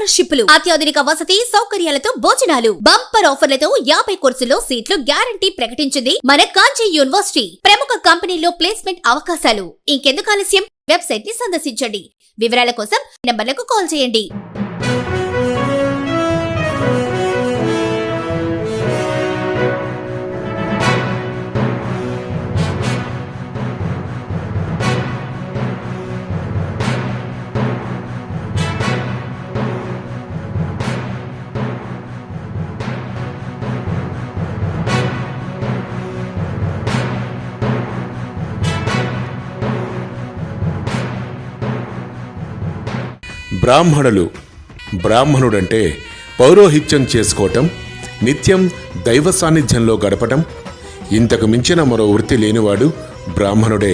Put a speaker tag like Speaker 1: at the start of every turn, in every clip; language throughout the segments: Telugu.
Speaker 1: స్కాలర్షిప్లు, అత్యాధునిక వసతి సౌకర్యాలతో భోజనాలు, బంపర్ ఆఫర్లతో 50 కోర్సుల్లో సీట్లు గ్యారంటీ ప్రకటించింది మన కాంచీ యూనివర్సిటీ. ప్రముఖ కంపెనీల్లో ప్లేస్మెంట్ అవకాశాలు. ఇంకెందుకు ఆలస్యం? వెబ్సైట్ ని సందర్శించండి. వివరాల కోసం నంబర్లకు కాల్ చేయండి.
Speaker 2: బ్రాహ్మణుడంటే పౌరోహిత్యం చేసుకోవటం, నిత్యం దైవ సాన్నిధ్యంలో గడపటం. ఇంతకు మించిన మరో వృత్తి లేనివాడు బ్రాహ్మణుడే.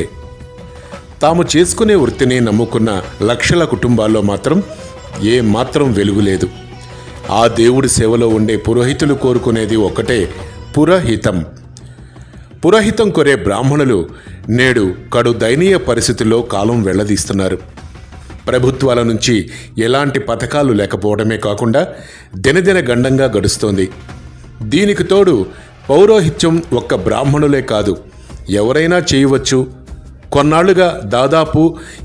Speaker 2: తాము చేసుకునే వృత్తిని నమ్ముకున్న లక్షల కుటుంబాల్లో మాత్రం ఏ మాత్రం వెలుగు లేదు. ఆ దేవుడి సేవలో ఉండే పురోహితులు కోరుకునేది ఒక్కటే, పురహితం. పురహితం కోరే బ్రాహ్మణులు నేడు కడు దయనీయ పరిస్థితుల్లో కాలం వెళ్లదీస్తున్నారు. ప్రభుత్వాల నుంచి ఎలాంటి పథకాలు లేకపోవడమే కాకుండా దినదిన గండంగా గడుస్తోంది. దీనికి తోడు పౌరోహిత్యం ఒక్క బ్రాహ్మణులే కాదు, ఎవరైనా చేయవచ్చు. కొన్నాళ్లుగా దాదాపు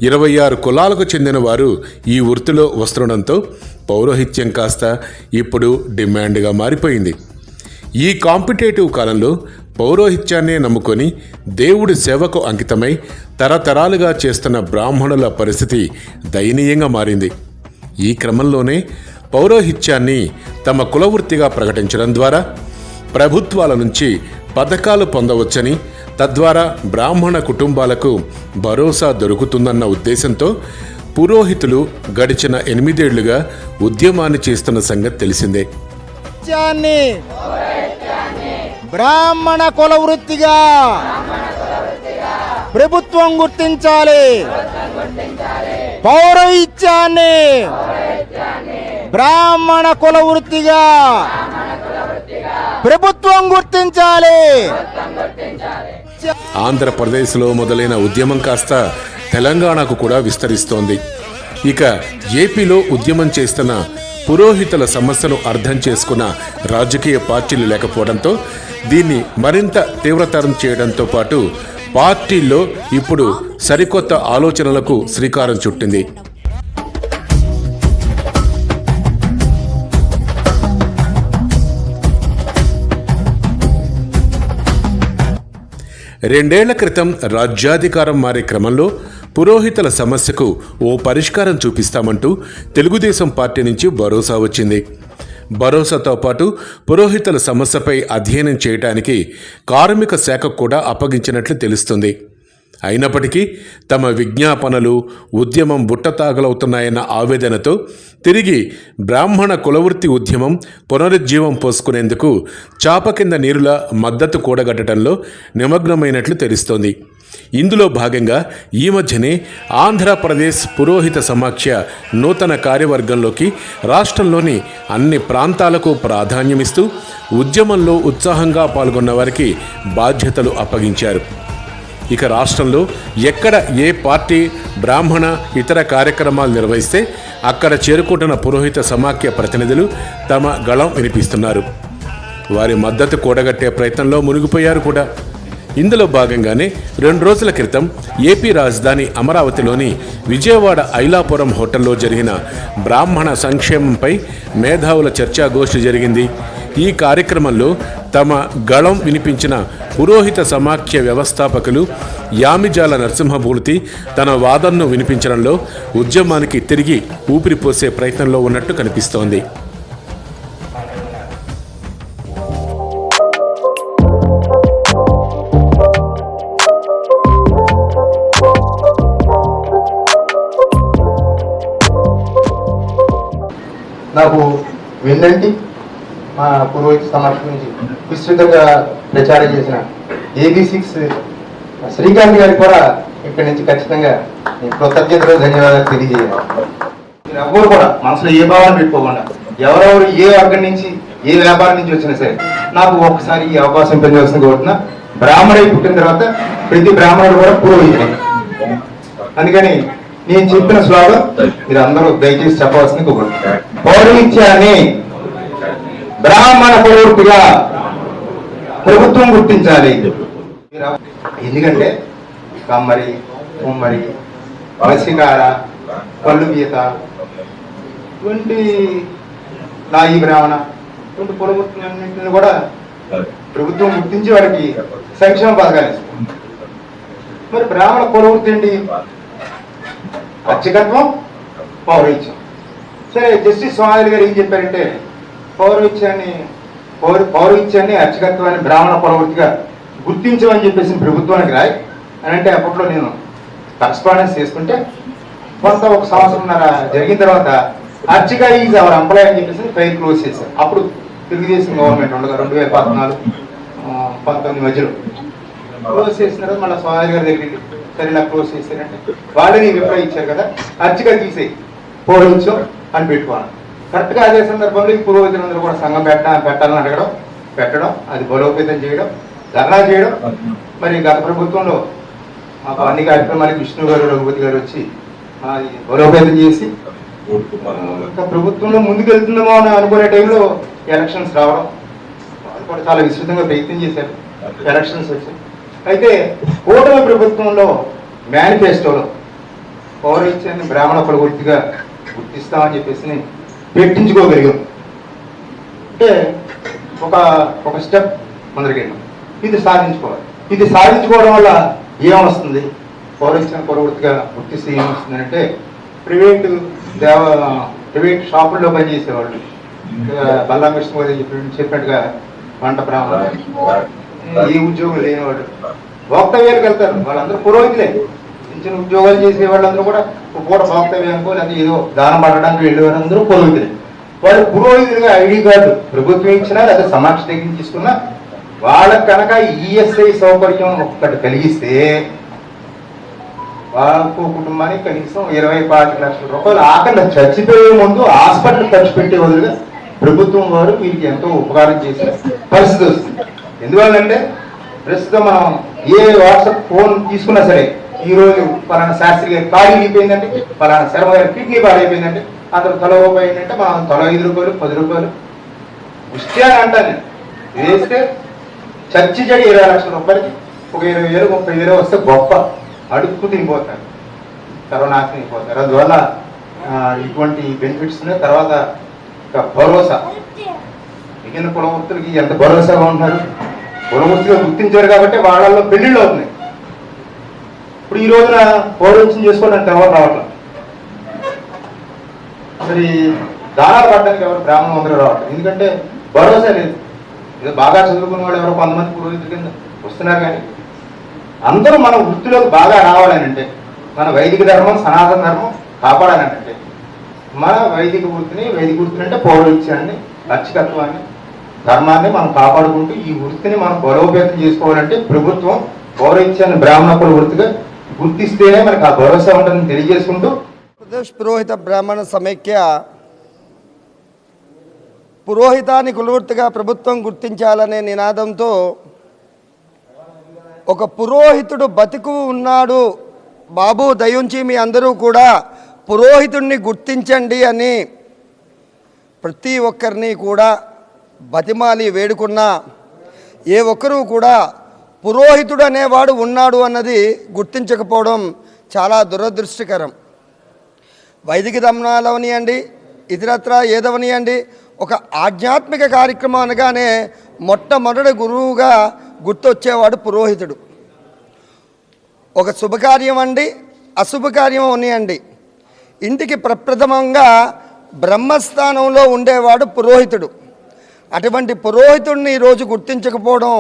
Speaker 2: 26 కులాలకు చెందిన వారు ఈ వృత్తిలో వస్తుండడంతో పౌరోహిత్యం కాస్త ఇప్పుడు డిమాండ్గా మారిపోయింది. ఈ కాంపిటేటివ్ కాలంలో పౌరోహిత్యాన్నే నమ్ముకొని దేవుడి సేవకు అంకితమై తరతరాలుగా చేస్తున్న బ్రాహ్మణుల పరిస్థితి దయనీయంగా మారింది. ఈ క్రమంలోనే పౌరోహిత్యాన్ని తమ కులవృత్తిగా ప్రకటించడం ద్వారా ప్రభుత్వాల నుంచి పథకాలు పొందవచ్చని, తద్వారా బ్రాహ్మణ కుటుంబాలకు భరోసా దొరుకుతుందన్న ఉద్దేశంతో పురోహితులు గడిచిన 8 ఏళ్లుగా ఉద్యమాన్ని చేస్తున్న సంగతి తెలిసిందే.
Speaker 3: బ్రాహ్మణ కుల వృత్తిగా ప్రభుత్వం గుర్తించాలి. పౌరోహిత్యాన్ని బ్రాహ్మణ కుల వృత్తిగా ప్రభుత్వం గుర్తించాలి.
Speaker 2: ఆంధ్రప్రదేశ్లో మొదలైన ఉద్యమం కాస్త తెలంగాణకు కూడా విస్తరిస్తోంది. ఇక ఏపీలో ఉద్యమం చేస్తున్న పురోహితుల సమస్యను అర్థం చేసుకున్న రాజకీయ పార్టీలు లేకపోవడంతో దీన్ని మరింత తీవ్రతరం చేయడంతో పాటు పార్టీల్లో ఇప్పుడు సరికొత్త ఆలోచనలకు శ్రీకారం చుట్టింది. రెండేళ్ల క్రితం రాజ్యాధికారం మారే క్రమంలో పురోహితుల సమస్యకు ఓ పరిష్కారం చూపిస్తామంటూ తెలుగుదేశం పార్టీ నుంచి భరోసా వచ్చింది. భరోసాతో పాటు పురోహితుల సమస్యపై అధ్యయనం చేయడానికి కార్మిక శాఖకు కూడా అప్పగించినట్లు తెలుస్తుంది. అయినప్పటికీ తమ విజ్ఞాపనలు ఉద్యమం బుట్టతాగలవుతున్నాయన్న ఆవేదనతో తిరిగి బ్రాహ్మణ కులవృత్తి ఉద్యమం పునరుజ్జీవం పోసుకునేందుకు చాప కింద నీరుల మద్దతు కూడగట్టడంలో నిమగ్నమైనట్లు తెలుస్తోంది. ఇందులో భాగంగా ఈ మధ్యనే ఆంధ్రప్రదేశ్ పురోహిత సమాఖ్య నూతన కార్యవర్గంలోకి రాష్ట్రంలోని అన్ని ప్రాంతాలకు ప్రాధాన్యమిస్తూ ఉద్యమంలో ఉత్సాహంగా పాల్గొన్న వారికి బాధ్యతలు అప్పగించారు. ఇక రాష్ట్రంలో ఎక్కడ ఏ పార్టీ బ్రాహ్మణ ఇతర కార్యక్రమాలు నిర్వహిస్తే అక్కడ చేరుకుంటున్న పురోహిత సమాఖ్య ప్రతినిధులు తమ గళం వినిపిస్తున్నారు. వారి మద్దతు కూడగట్టే ప్రయత్నంలో మునిగిపోయారు కూడా. ఇందులో భాగంగానే 2 రోజుల క్రితం ఏపీ రాజధాని అమరావతిలోని విజయవాడ ఐలాపురం హోటల్లో జరిగిన బ్రాహ్మణ సంక్షేమంపై మేధావుల చర్చాగోష్ఠి జరిగింది. ఈ కార్యక్రమంలో తమ గళం వినిపించిన పురోహిత సమాఖ్య వ్యవస్థాపకులు యామిజాల నరసింహమూర్తి తన వాదనను వినిపించడంలో ఉద్యమానికి తిరిగి ఊపిరిపోసే ప్రయత్నంలో ఉన్నట్టు కనిపిస్తోంది.
Speaker 4: నాకు వెన్నంటి మా పురోహిత సమాఖ్య నుంచి విస్తృతంగా ప్రచారం చేసిన AB6 శ్రీకాంత్ గారికి కూడా ఇక్కడి నుంచి ఖచ్చితంగా కృతజ్ఞతలు ధన్యవాదాలు తెలియజేయాలి. ఎవరు కూడా మనసులో ఏ భావన పెట్టుకోకుండా ఎవరెవరు ఏ వర్గం నుంచి ఏ వ్యాపారం నుంచి వచ్చినా సరే నాకు ఒక్కసారి ఈ అవకాశం పెంచవలసిన కోరుతున్నా. బ్రాహ్మణై పుట్టిన తర్వాత ప్రతి బ్రాహ్మణుడు కూడా పురోహితుడే. అందుకని నేను చెప్పిన శ్లోకం మీరు అందరూ దయచేసి చెప్పవలసింది కోరుతున్నా. పౌరవిత్యాన్ని బ్రాహ్మణ ప్రవృత్తిగా ప్రభుత్వం గుర్తించాలి. ఎందుకంటే కమ్మరి, కుమ్మరి, వసికార, కళ్ళు గీత ఇటువంటి నాయి బ్రాహ్మణ ఇటువంటి కులవృత్తులన్నింటిని కూడా ప్రభుత్వం గుర్తించి వారికి సంక్షేమ పథకాలు ఇస్తుంది. మరి బ్రాహ్మణ కులవృత్తి ఏంటి? అర్చకత్వం, పౌరవిత్యం. సరే, జస్టిస్ స్వామి గారు ఏం చెప్పారంటే పౌరవిత్యాన్ని అర్చకత్వాన్ని బ్రాహ్మణ కులవృత్తిగా గుర్తించమని చెప్పేసి ప్రభుత్వానికి రాయి అని అంటే, అప్పట్లో నేను కరస్పాండెన్స్ చేసుకుంటే కొంత ఒక సంవత్సరంన్నర జరిగిన తర్వాత అర్చక ఈజ్ అవర్ ఎంప్లాయ్ అని చెప్పేసి ఫైల్ క్లోజ్ చేశారు. అప్పుడు తెలుగుదేశం గవర్నమెంట్ ఉండగా 2014-19 మధ్యలో క్లోజ్ చేసిన తర్వాత మళ్ళీ స్వామి గారి దగ్గరికి సరే ఇలా క్లోజ్ చేశారంటే వాళ్ళని రిప్లై ఇచ్చారు కదా, అర్చక తీసేయి పౌరవిత్యం అని పెట్టుకోవాలి. కరెక్ట్గా అదే సందర్భంలో ఈ పురోహితులందరూ కూడా సంఘం పెట్టాలని అడగడం, పెట్టడం, అది బలోపేతం చేయడం, ధర్నా చేయడం. మరి గత ప్రభుత్వంలో మాకు అన్ని కార్యక్రమాలకి విష్ణు గారు, రఘుపతి గారు వచ్చి బలోపేతం చేసి ఇంకా ప్రభుత్వంలో ముందుకు వెళ్తుందేమో అని అనుకునే టైంలో ఎలక్షన్స్ రావడం, వాళ్ళు కూడా చాలా విస్తృతంగా ప్రయత్నం చేశారు. ఎలక్షన్స్ వచ్చాయి. అయితే కూటమి ప్రభుత్వంలో మేనిఫెస్టోలో పౌరవిత్యాన్ని బ్రాహ్మణ కులవృత్తిగా గుర్తిస్తామని చెప్పేసి పెట్టించుకోగలిగాం. అంటే ఒక స్టెప్ ముందరికెళ్ళాం. ఇది సాధించుకోవాలి. ఇది సాధించుకోవడం వల్ల ఏమొస్తుంది? పౌరవిత్యాన్ని కులవృత్తిగా గుర్తిస్తే ఏమొస్తుంది అంటే, ప్రైవేట్ షాపుల్లో పనిచేసేవాళ్ళు, బల్లా కృష్ణ చెప్పినట్టుగా వంట బ్రాహ్మణ, ఏ ఉద్యోగం లేనివాడు భోక్తవ్యాలకు వెళ్తారు. వాళ్ళందరూ పురోహితులే. చిన్న చిన్న ఉద్యోగాలు చేసే వాళ్ళందరూ కూడా పూట భోక్తవ్యానికో లేదా ఏదో దానం పడడానికి వెళ్ళేవారు అందరూ పురోహితులే. వాళ్ళు పురోహితులుగా ఐడి కార్డు ప్రభుత్వం ఇచ్చినా లేదా సమాక్ష దగ్గర తీసుకున్నా వాళ్ళకి కనుక ఈఎస్ఐ సౌకర్యం ఒక్కటి కలిగిస్తే వాళ్ళకు కుటుంబానికి కనీసం 20-25 లక్షల రూపాయలు ఆఖరి చచ్చిపోయే ముందు హాస్పిటల్ ఖర్చు పెట్టే వదిలిగా ప్రభుత్వం వారు వీరికి ఎంతో ఉపకారం చేసే పరిస్థితి వస్తుంది. ఎందువల్లంటే ప్రస్తుతం మనం ఏ వాట్సాప్ ఫోన్ తీసుకున్నా సరే, ఈరోజు పలానా శాస్త్రి గారి కాలు అయిపోయిందంటే, పలానా శర్మ గారి కిడ్నీ పాడైపోయిందంటే, అతను తల రూపాయి ఏంటంటే మనం తల 5 రూపాయలు 10 రూపాయలు ఇస్తే అని అంటాను. వేస్తే చచ్చి చెడి 20 లక్షల రూపాయలకి ఒక 20,000 30,000 వస్తే గొప్ప అడుక్కు తినిపోతారు, కరోనాకి తినిపోతారు. అందువల్ల ఇటువంటి బెనిఫిట్స్ తర్వాత భరోసా, మిగిలిన కులవృత్తులకి ఎంత భరోసాగా ఉంటారు. కులవృత్తిగా గుర్తించారు కాబట్టి వాళ్ళల్లో పెళ్లిళ్ళు అవుతున్నాయి. ఇప్పుడు ఈ రోజున పౌరవిత్యం చేసుకోవడానికి ఎవరు రావట్లేదు. మరి దానాలు పడడానికి ఎవరు బ్రాహ్మణులు అందరూ రావట్లేదు. ఎందుకంటే భరోసా లేదు. ఏదో బాగా చదువుకున్న వాళ్ళు ఎవరో కొంతమంది పురోహితుల కింద వస్తున్నారు. కానీ అందరూ మన వృత్తిలోకి బాగా రావాలని అంటే, మన వైదిక ధర్మం, సనాతన ధర్మం కాపాడాలంటే మన వైదిక వృత్తిని అంటే పౌరవిత్యాన్ని, అర్చకత్వాన్ని, ధర్మాన్ని మనం కాపాడుకుంటూ ఈ వృత్తిని మనం బలోపేతం చేసుకోవాలంటే ప్రభుత్వం పౌరవిత్యాన్ని బ్రాహ్మణ కుల వృత్తిగా గుర్తిస్తేనే మనకు ఆ భరోసా ఉంటుందని తెలియజేసుకుంటూ,
Speaker 3: ఆంధ్రప్రదేశ్ పురోహిత బ్రాహ్మణ సమైక్య పురోహితాన్ని కులవృత్తిగా ప్రభుత్వం గుర్తించాలనే నినాదంతో ఒక పురోహితుడు బతికు ఉన్నాడు బాబు, దయుంచి మీ అందరూ కూడా పురోహితుడిని గుర్తించండి అని ప్రతి ఒక్కరిని కూడా బతిమాలి వేడుకున్నా ఏ ఒక్కరూ కూడా పురోహితుడు అనేవాడు ఉన్నాడు అన్నది గుర్తించకపోవడం చాలా దురదృష్టకరం. వైదిక ధర్మాలవనియండి, ఇతరత్ర ఏదవనియండి, ఒక ఆధ్యాత్మిక కార్యక్రమం అనగానే మొట్టమొదటి గురువుగా గుర్తొచ్చేవాడు పురోహితుడు. ఒక శుభకార్యం అండి, అశుభకార్యం ఉన్నాయండి, ఇంటికి ప్రప్రథమంగా బ్రహ్మస్థానంలో ఉండేవాడు పురోహితుడు. అటువంటి పురోహితుడిని ఈరోజు గుర్తించకపోవడం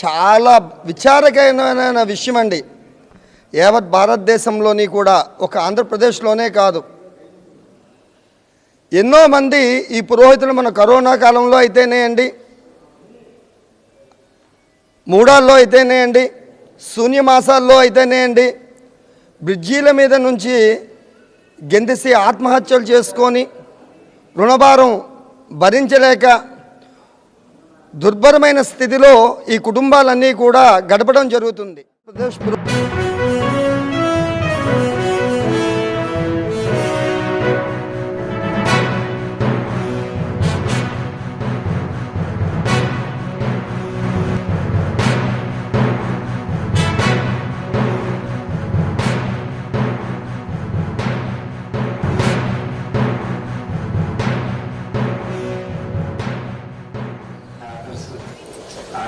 Speaker 3: చాలా విచారకరమైన విషయం అండి. యావత్ భారతదేశంలోని కూడా, ఒక ఆంధ్రప్రదేశ్లోనే కాదు, ఎన్నో మంది ఈ పురోహితులు మన కరోనా కాలంలో అయితేనే అండి, మూడాల్లో అయితేనే అండి, శూన్యమాసాల్లో అయితేనే అండి, బ్రిడ్జీల మీద నుంచి గెంతేసి ఆత్మహత్యలు చేసుకొని రుణభారం భరించలేక దుర్భరమైన స్థితిలో ఈ కుటుంబాలన్నీ కూడా గడపడం జరుగుతుంది.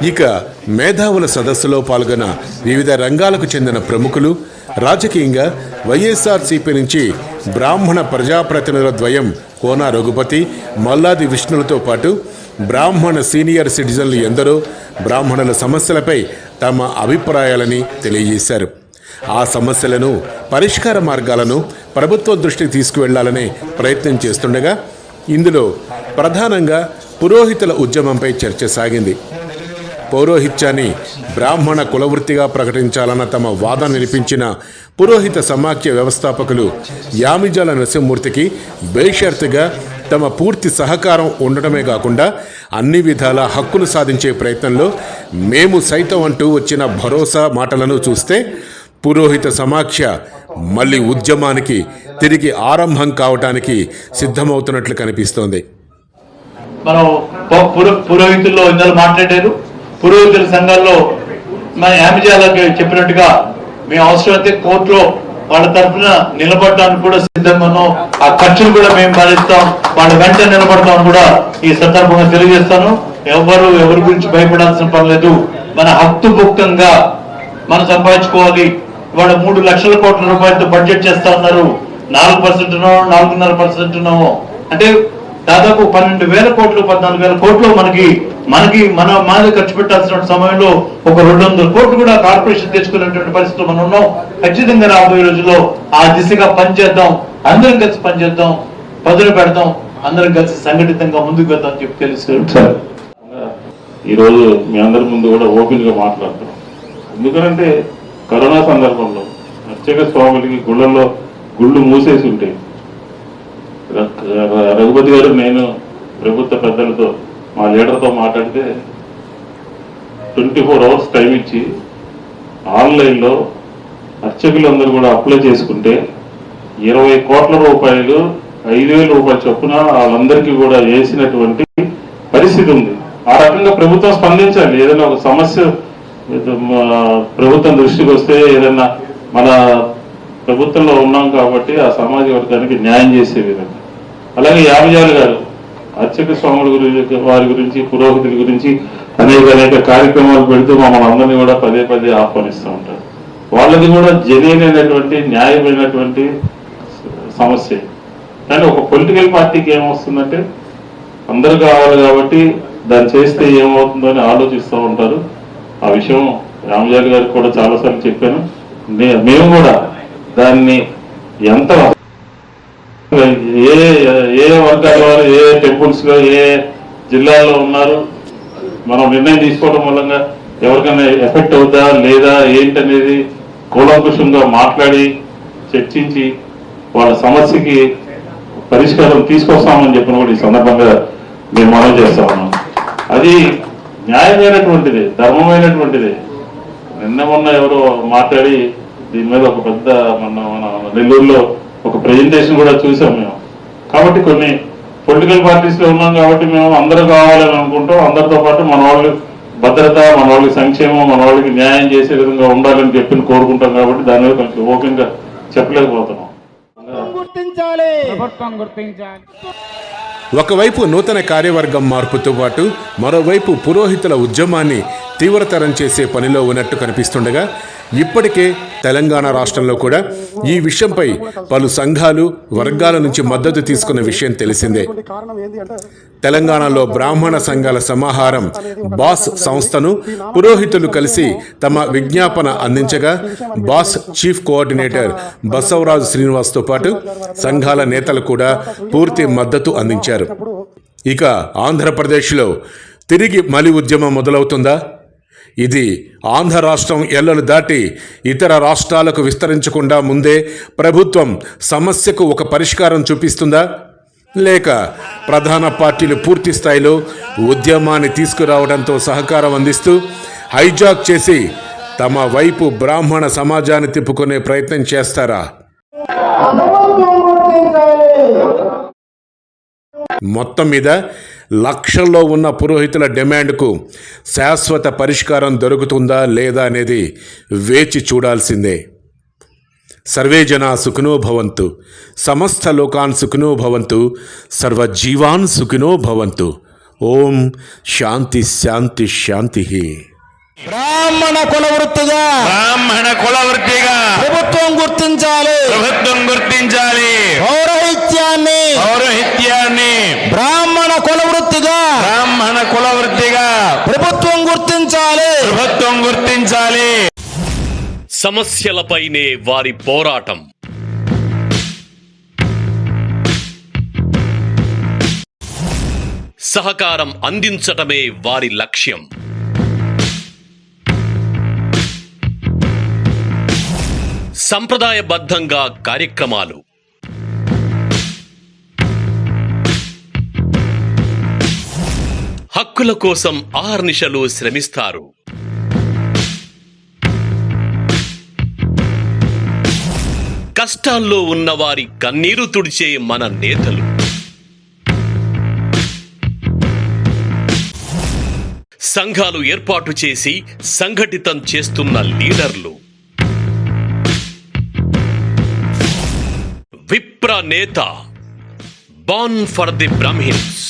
Speaker 2: ఇక మేధావుల సదస్సులో పాల్గొన్న వివిధ రంగాలకు చెందిన ప్రముఖులు, రాజకీయంగా వైఎస్ఆర్సీపీ నుంచి బ్రాహ్మణ ప్రజాప్రతినిధుల ద్వయం కోన రఘుపతి, మల్లాది విష్ణులతో పాటు బ్రాహ్మణ సీనియర్ సిటిజన్లు ఎందరో బ్రాహ్మణుల సమస్యలపై తమ అభిప్రాయాలని తెలియజేశారు. ఆ సమస్యలను, పరిష్కార మార్గాలను ప్రభుత్వం దృష్టికి తీసుకువెళ్లాలనే ప్రయత్నం చేస్తుండగా ఇందులో ప్రధానంగా పురోహితుల ఉద్యమంపై చర్చ సాగింది. పౌరోహిత్యాన్ని బ్రాహ్మణ కులవృత్తిగా ప్రకటించాలన్న తమ వాదన వినిపించిన పురోహిత సమాఖ్య వ్యవస్థాపకులు యామిజాల నరసింహమూర్తికి బేషరతుగా తమ పూర్తి సహకారం ఉండటమే కాకుండా అన్ని విధాల హక్కులు సాధించే ప్రయత్నంలో మేము సైతం అంటూ వచ్చిన భరోసా మాటలను చూస్తే పురోహిత సమాఖ్య మళ్ళీ ఉద్యమానికి తిరిగి ఆరంభం కావటానికి సిద్ధమవుతున్నట్లు కనిపిస్తోంది.
Speaker 5: మనం పురోహితుల్లో ఇందులో మాట్లాడారు. పురోహితుల సంఘాల్లో మన యామిజాలకి చెప్పినట్టుగా మేము అవసరమైతే కోర్టులో వాళ్ళ తరఫున నిలబడటానికి కూడా సిద్ధంగా ఉన్నాం. ఆ ఖర్చులు కూడా మేము భరిస్తాం, వాళ్ళ వెంట నిలబడతాం కూడా ఈ సందర్భంగా తెలియజేస్తాను. ఎవరి గురించి భయపడాల్సిన పని లేదు. మన హక్కుభుక్తంగా మనం సంపాదించుకోవాలి. ఇవాళ 3 లక్షల కోట్ల రూపాయలతో బడ్జెట్ చేస్తా ఉన్నారు. 4% 4.5% అంటే దాదాపు 12,000 కోట్లు 14,000 కోట్లు మన ఖర్చు పెట్టాల్సిన సమయంలో ఒక 200 కోట్లు కూడా కార్పొరేషన్ తెచ్చుకునేటువంటి పరిస్థితులు మనం ఉన్నాం. ఖచ్చితంగా రాబోయే రోజుల్లో ఆ దిశగా పనిచేద్దాం, అందరం కలిసి పనిచేద్దాం, పదులు పెడదాం, అందరం కలిసి సంఘటితంగా ముందుకు వెళ్దాం అని చెప్పి తెలుసు.
Speaker 6: ఈ రోజు మీ అందరి ముందు కూడా ఓపెన్ గా మాట్లాడతాం. ఎందుకంటే కరోనా సందర్భంలో అర్చక స్వాములకి గుళ్ళు మూసేసి ఉంటాయి. రఘుపతి గారు, నేను ప్రభుత్వ పెద్దలతో, మా లీడర్తో మాట్లాడితే 24 అవర్స్ టైం ఇచ్చి ఆన్లైన్లో అర్చకులందరూ కూడా అప్లై చేసుకుంటే 20 కోట్ల రూపాయలు 5,000 రూపాయలు చొప్పున వాళ్ళందరికీ కూడా వేసినటువంటి పరిస్థితి ఉంది. ఆ రకంగా ప్రభుత్వం స్పందించాలి. ఏదైనా ఒక సమస్య ప్రభుత్వం దృష్టికి వస్తే, ఏదైనా మన ప్రభుత్వంలో ఉన్నాం కాబట్టి ఆ సమాజ వర్గానికి న్యాయం చేసే విధంగా. అలాగే యామిజాలు గారు అర్చక స్వాముల గురించి, వారి గురించి, పురోహితుల గురించి అనేక కార్యక్రమాలు పెడుతూ మమ్మల్ని అందరినీ కూడా పదే ఆహ్వానిస్తూ ఉంటారు. వాళ్ళది కూడా జెన్యూన్ అయినటువంటి, న్యాయమైనటువంటి సమస్య. కానీ ఒక పొలిటికల్ పార్టీకి ఏమొస్తుందంటే అందరూ కావాలి కాబట్టి దాన్ని చేస్తే ఏమవుతుందో అని ఆలోచిస్తూ ఉంటారు. ఆ విషయం రామజాలి గారికి కూడా చాలాసార్లు చెప్పాను. మేము కూడా దాన్ని ఎంత ఏ వర్గాల వారు ఏ టెంపుల్స్ లో ఏ జిల్లాల్లో ఉన్నారు, మనం నిర్ణయం తీసుకోవడం మూలంగా ఎవరికైనా ఎఫెక్ట్ అవుతా లేదా ఏంటనేది కూలంకుషంగా మాట్లాడి చర్చించి వాళ్ళ సమస్యకి పరిష్కారం తీసుకొస్తామని చెప్పిన కూడా ఈ సందర్భంగా మేము మనం చేస్తా ఉన్నాం. అది న్యాయమైనటువంటిది, ధర్మమైనటువంటిది. మొన్న ఎవరో మాట్లాడి దీని మీద ఒక పెద్ద మన నెల్లూరులో ఒక ప్రెజెంటేషన్ కూడా చూసాం మేము. కాబట్టి కొన్ని పొలిటికల్ పార్టీస్ లో ఉన్నాం కాబట్టి మేము అందరూ కావాలని అనుకుంటాం. అందరితో పాటు మన వాళ్ళు భద్రత, మన వాళ్ళకి సంక్షేమం, మన వాళ్ళకి న్యాయం చేసే విధంగా ఉండాలని చెప్పి కోరుకుంటాం. కాబట్టి దాని మీద కొంచెం ఓపెన్ గా చెప్పలేకపోతున్నాం.
Speaker 2: ఒకవైపు నూతన కార్యవర్గం మార్పుతో పాటు మరోవైపు పురోహితుల ఉద్యమాన్ని తీవ్రతరం చేసే పనిలో ఉన్నట్టు కనిపిస్తుండగా ఇప్పటికే తెలంగాణ రాష్ట్రంలో కూడా ఈ విషయంపై పలు సంఘాలు, వర్గాల నుంచి మద్దతు తీసుకున్న విషయం తెలిసిందే. తెలంగాణలో బ్రాహ్మణ సంఘాల సమాహారం బాస్ సంస్థను పురోహితులు కలిసి తమ విజ్ఞాపన అందించగా బాస్ చీఫ్ కోఆర్డినేటర్ బసవరాజు శ్రీనివాస్తో పాటు సంఘాల నేతలు కూడా పూర్తి మద్దతు అందించారు. ఇక ఆంధ్రప్రదేశ్లో తిరిగి మలి ఉద్యమం మొదలవుతుందా? ఇది ఆంధ్ర రాష్ట్రం ఎల్లలు దాటి ఇతర రాష్ట్రాలకు విస్తరించకుండా ముందే ప్రభుత్వం సమస్యకు ఒక పరిష్కారం చూపిస్తుందా? లేక ప్రధాన పార్టీలు పూర్తి స్థాయిలో ఉద్యమాన్ని తీసుకురావడంతో సహకారం అందిస్తూ హైజాక్ చేసి తమ వైపు బ్రాహ్మణ సమాజాన్ని తిప్పుకునే ప్రయత్నం చేస్తారా? మొత్తం మీద లక్షల్లో ఉన్న పురోహితుల డిమాండ్కు శాశ్వత పరిష్కారం దొరుకుతుందా లేదా అనేది వేచి చూడాల్సిందే. సర్వే జనా సుఖినో భవంతు, సమస్త లోకాన్ సుఖినో భవంతు, సర్వజీవాన్ సుఖినో భవంతు. ఓం శాంతి శాంతి శాంతి.
Speaker 7: బ్రాహ్మణ కుల వృత్తిగా ప్రభుత్వం గుర్తించాలి పౌరహిత్యాన్ని బ్రాహ్మణ కుల వృత్తిగా ప్రభుత్వం గుర్తించాలి.
Speaker 8: సమస్యలపైనే వారి పోరాటం. సహకారం అందించటమే వారి లక్ష్యం. సంప్రదాయబద్ధంగా కార్యక్రమాలు, హక్కుల కోసం ఆహర్నిశలు శ్రమిస్తారు. కష్టాల్లో ఉన్నవారి కన్నీరు తుడిచే మన నేతలు, సంఘాలు ఏర్పాటు చేసి సంఘటితం చేస్తున్న లీడర్లు, విప్ర నేత, బాన్ ఫర్ ది బ్రాహ్మిన్స్.